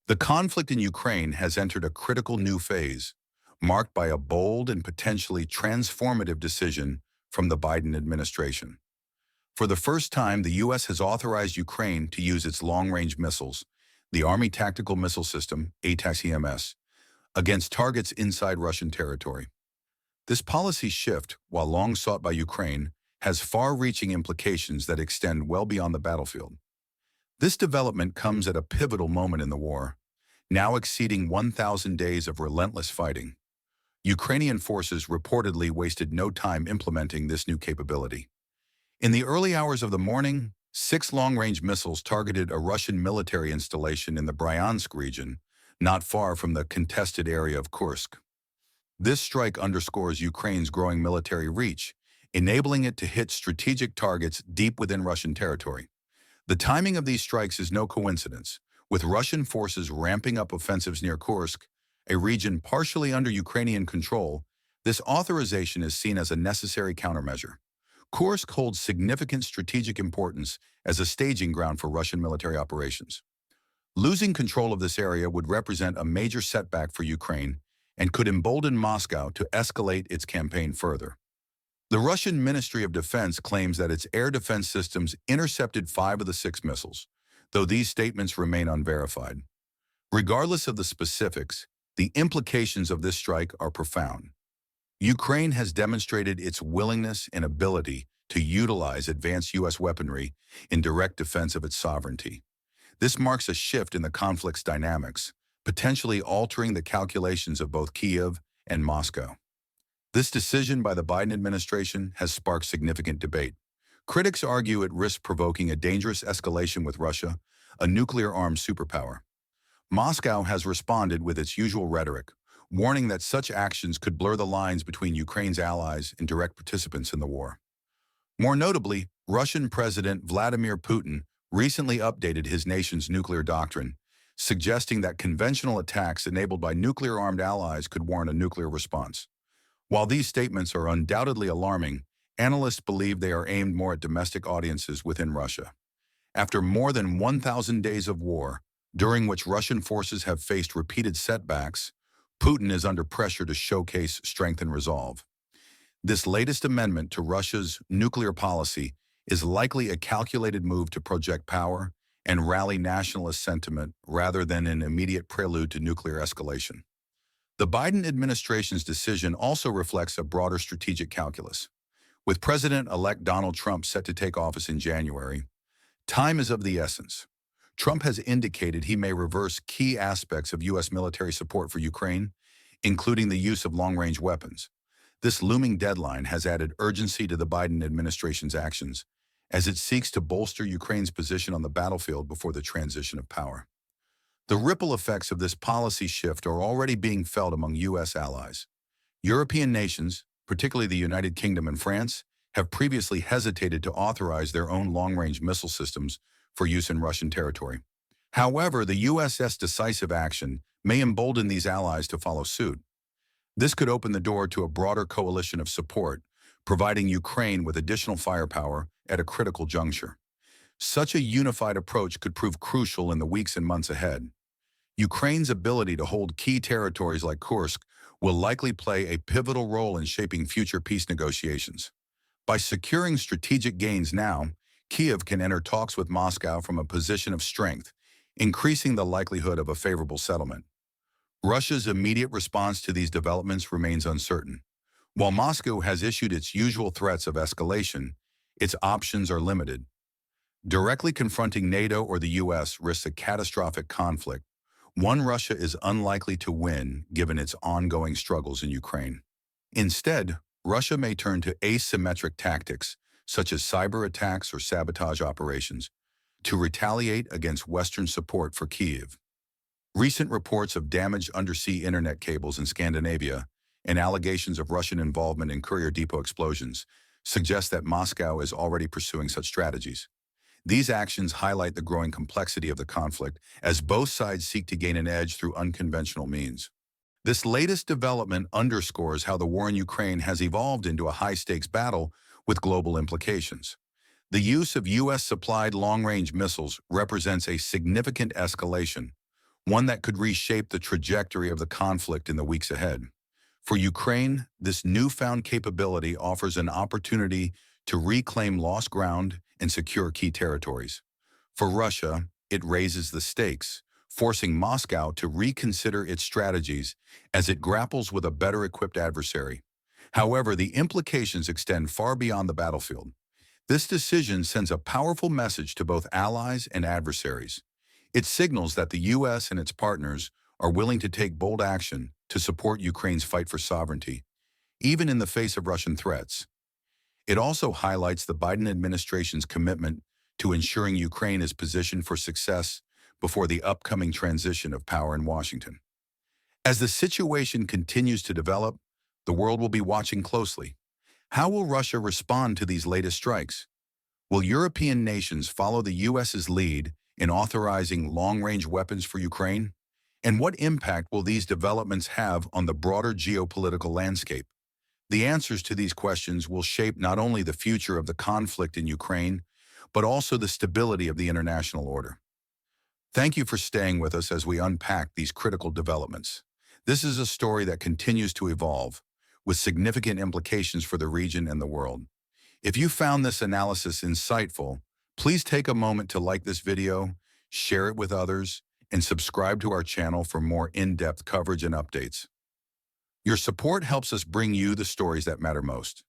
The conflict in Ukraine has entered a critical new phase, marked by a bold and potentially transformative decision from the Biden administration. For the first time, the U.S. has authorized Ukraine to use its long-range missiles, the Army Tactical Missile System, ATACMS, against targets inside Russian territory. This policy shift, while long sought by Ukraine, has far-reaching implications that extend well beyond the battlefield. This development comes at a pivotal moment in the war, now exceeding 1,000 days of relentless fighting. Ukrainian forces reportedly wasted no time implementing this new capability. In the early hours of the morning, 6 long-range missiles targeted a Russian military installation in the Bryansk region, not far from the contested area of Kursk. This strike underscores Ukraine's growing military reach, enabling it to hit strategic targets deep within Russian territory. The timing of these strikes is no coincidence, with Russian forces ramping up offensives near Kursk, a region partially under Ukrainian control. This authorization is seen as a necessary countermeasure. Kursk holds significant strategic importance as a staging ground for Russian military operations. Losing control of this area would represent a major setback for Ukraine and could embolden Moscow to escalate its campaign further. The Russian Ministry of Defense claims that its air defense systems intercepted 5 of the 6 missiles, though these statements remain unverified. Regardless of the specifics, the implications of this strike are profound. Ukraine has demonstrated its willingness and ability to utilize advanced U.S. weaponry in direct defense of its sovereignty. This marks a shift in the conflict's dynamics, potentially altering the calculations of both Kyiv and Moscow. This decision by the Biden administration has sparked significant debate. Critics argue it risks provoking a dangerous escalation with Russia, a nuclear-armed superpower. Moscow has responded with its usual rhetoric, warning that such actions could blur the lines between Ukraine's allies and direct participants in the war. More notably, Russian President Vladimir Putin recently updated his nation's nuclear doctrine, suggesting that conventional attacks enabled by nuclear-armed allies could warrant a nuclear response. While these statements are undoubtedly alarming, analysts believe they are aimed more at domestic audiences within Russia. After more than 1,000 days of war, during which Russian forces have faced repeated setbacks, Putin is under pressure to showcase strength and resolve. This latest amendment to Russia's nuclear policy is likely a calculated move to project power and rally nationalist sentiment rather than an immediate prelude to nuclear escalation. The Biden administration's decision also reflects a broader strategic calculus. With President-elect Donald Trump set to take office in January, time is of the essence. Trump has indicated he may reverse key aspects of U.S. military support for Ukraine, including the use of long-range weapons. This looming deadline has added urgency to the Biden administration's actions, as it seeks to bolster Ukraine's position on the battlefield before the transition of power. The ripple effects of this policy shift are already being felt among U.S. allies. European nations, particularly the United Kingdom and France, have previously hesitated to authorize their own long-range missile systems for use in Russian territory. However, the U.S.'s decisive action may embolden these allies to follow suit. This could open the door to a broader coalition of support, providing Ukraine with additional firepower at a critical juncture. Such a unified approach could prove crucial in the weeks and months ahead. Ukraine's ability to hold key territories like Kursk will likely play a pivotal role in shaping future peace negotiations. By securing strategic gains now, Kyiv can enter talks with Moscow from a position of strength, increasing the likelihood of a favorable settlement. Russia's immediate response to these developments remains uncertain. While Moscow has issued its usual threats of escalation, its options are limited. Directly confronting NATO or the U.S. risks a catastrophic conflict, one Russia is unlikely to win given its ongoing struggles in Ukraine. Instead, Russia may turn to asymmetric tactics, such as cyber attacks or sabotage operations, to retaliate against Western support for Kyiv. Recent reports of damaged undersea internet cables in Scandinavia and allegations of Russian involvement in courier depot explosions suggest that Moscow is already pursuing such strategies. These actions highlight the growing complexity of the conflict as both sides seek to gain an edge through unconventional means. This latest development underscores how the war in Ukraine has evolved into a high-stakes battle with global implications. The use of U.S.-supplied long-range missiles represents a significant escalation, one that could reshape the trajectory of the conflict in the weeks ahead. For Ukraine, this newfound capability offers an opportunity to reclaim lost ground and secure key territories. For Russia, it raises the stakes, forcing Moscow to reconsider its strategies as it grapples with a better-equipped adversary. However, the implications extend far beyond the battlefield. This decision sends a powerful message to both allies and adversaries. It signals that the U.S. and its partners are willing to take bold action to support Ukraine's fight for sovereignty, even in the face of Russian threats. It also highlights the Biden administration's commitment to ensuring Ukraine is positioned for success before the upcoming transition of power in Washington. As the situation continues to develop, the world will be watching closely. How will Russia respond to these latest strikes? Will European nations follow the U.S.'s lead in authorizing long-range weapons for Ukraine? And what impact will these developments have on the broader geopolitical landscape? The answers to these questions will shape not only the future of the conflict in Ukraine, but also the stability of the international order. Thank you for staying with us as we unpack these critical developments. This is a story that continues to evolve, with significant implications for the region and the world. If you found this analysis insightful, please take a moment to like this video, share it with others, and subscribe to our channel for more in-depth coverage and updates. Your support helps us bring you the stories that matter most.